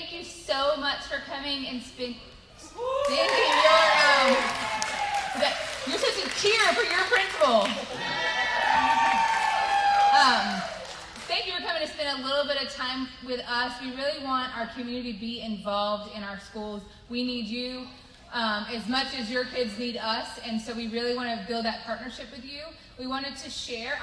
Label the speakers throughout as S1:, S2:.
S1: thank you so much for coming and spending you're such a cheer for your principal. Thank you for coming to spend a little bit of time with us. We really want our community to be involved in our schools. We need you as much as your kids need us, and so we really want to build that partnership with you. We wanted to share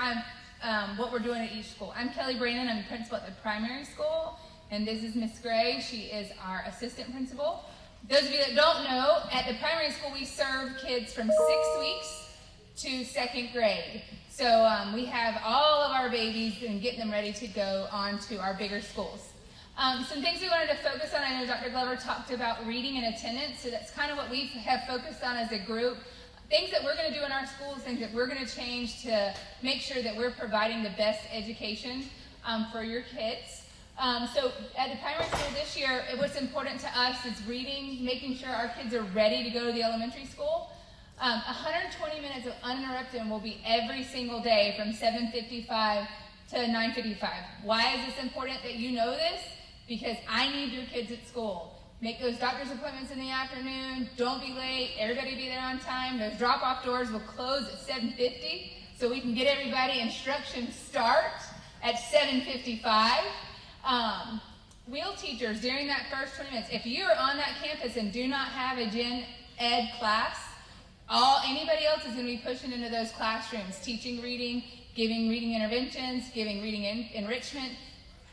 S1: what we're doing at each school. I'm Kelly Brandon. I'm principal at the primary school, and this is Miss Gray. She is our assistant principal. Those of you that don't know, at the primary school we serve kids from 6 weeks to 2nd grade. So we have all of our babies and getting them ready to go on to our bigger schools. Some things we wanted to focus on, I know Dr. Glover talked about reading and attendance, so that's kind of what we have focused on as a group. Things that we're going to do in our schools, things that we're going to change to make sure that we're providing the best education for your kids. So at the primary school this year, what's important to us is reading, making sure our kids are ready to go to the elementary school. 120 minutes of uninterrupted will be every single day from 7:55 to 9:55. Why is this important that you know this? Because I need your kids at school. Make those doctor's appointments in the afternoon. Don't be late. Everybody be there on time. Those drop-off doors will close at 7:50, so we can get everybody instructions start at 7:55. Wheel teachers, during that first 20 minutes, if you're on that campus and do not have a gen ed class, anybody else is going to be pushing into those classrooms, teaching reading, giving reading interventions, giving reading enrichment.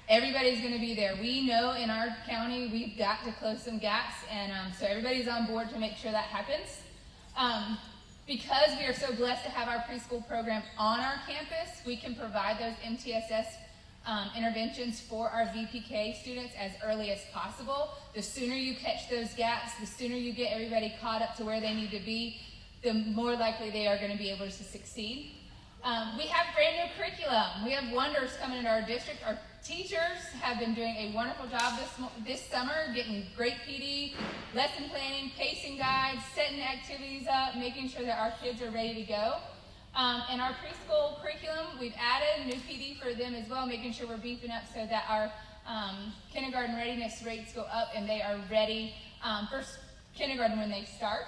S1: Everybody's going to be there. We know in our county we've got to close some gaps, and so everybody's on board to make sure that happens. Because we are so blessed to have our preschool program on our campus, we can provide those MTSS interventions for our VPK students as early as possible. The sooner you catch those gaps, the sooner you get everybody caught up to where they need to be, the more likely they are going to be able to succeed. We have brand new curriculum. We have wonders coming into our district. Our teachers have been doing a wonderful job this summer, getting great PD, lesson planning, pacing guides, setting activities up, making sure that our kids are ready to go. In our preschool curriculum, we've added new PD for them as well, making sure we're beefing up so that our kindergarten readiness rates go up and they are ready for kindergarten when they start.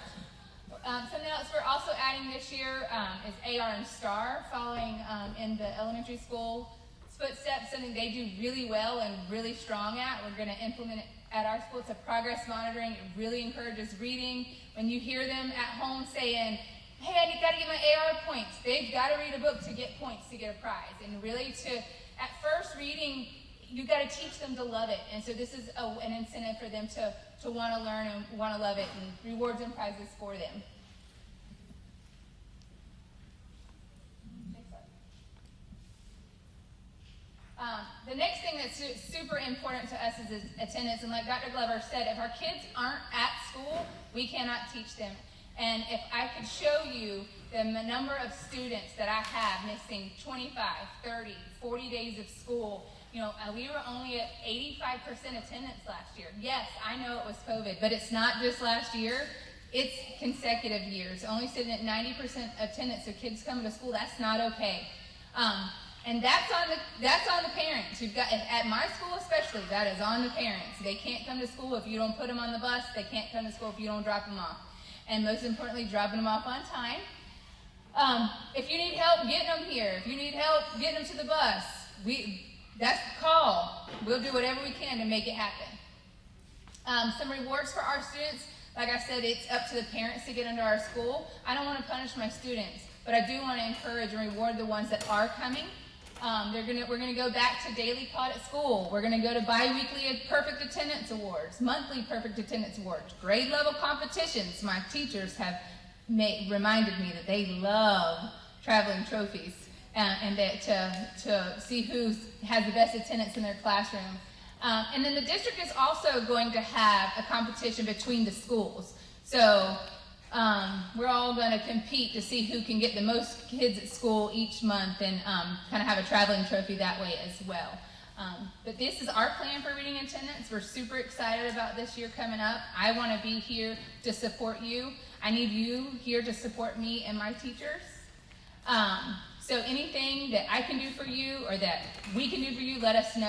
S1: Something else we're also adding this year is AR and STAR, following in the elementary school footsteps, something they do really well and really strong at. We're going to implement it at our school. It's a progress monitoring. It really encourages reading. When you hear them at home saying, hey, I got to get my AR points, they've got to read a book to get points to get a prize. And really at first reading, you've got to teach them to love it. And so this is an incentive for them to want to learn and want to love it, and rewards and prizes for them. The next thing that's super important to us is attendance. And like Dr. Glover said, if our kids aren't at school, we cannot teach them. And if I could show you the number of students that I have missing 25, 30, 40 days of school, we were only at 85% attendance last year. Yes, I know it was COVID, but it's not just last year. It's consecutive years. Only sitting at 90% attendance of kids coming to school. That's not okay. And that's on the parents. You've got, at my school especially, that is on the parents. They can't come to school if you don't put them on the bus. They can't come to school if you don't drop them off. And most importantly, dropping them off on time. If you need help getting them here, if you need help getting them to the bus, that's the call. We'll do whatever we can to make it happen. Some rewards for our students. Like I said, it's up to the parents to get into our school. I don't want to punish my students, but I do want to encourage and reward the ones that are coming. We're going to go back to daily caught at school. We're going to go to bi-weekly perfect attendance awards, monthly perfect attendance awards, grade level competitions. My teachers have reminded me that they love traveling trophies and that to see who has the best attendance in their classroom. And then the district is also going to have a competition between the schools. So we're all going to compete to see who can get the most kids at school each month, and kind of have a traveling trophy that way as well. But this is our plan for reading attendance. We're super excited about this year coming up. I want to be here to support you. I need you here to support me and my teachers. So anything that I can do for you or that we can do for you, let us know.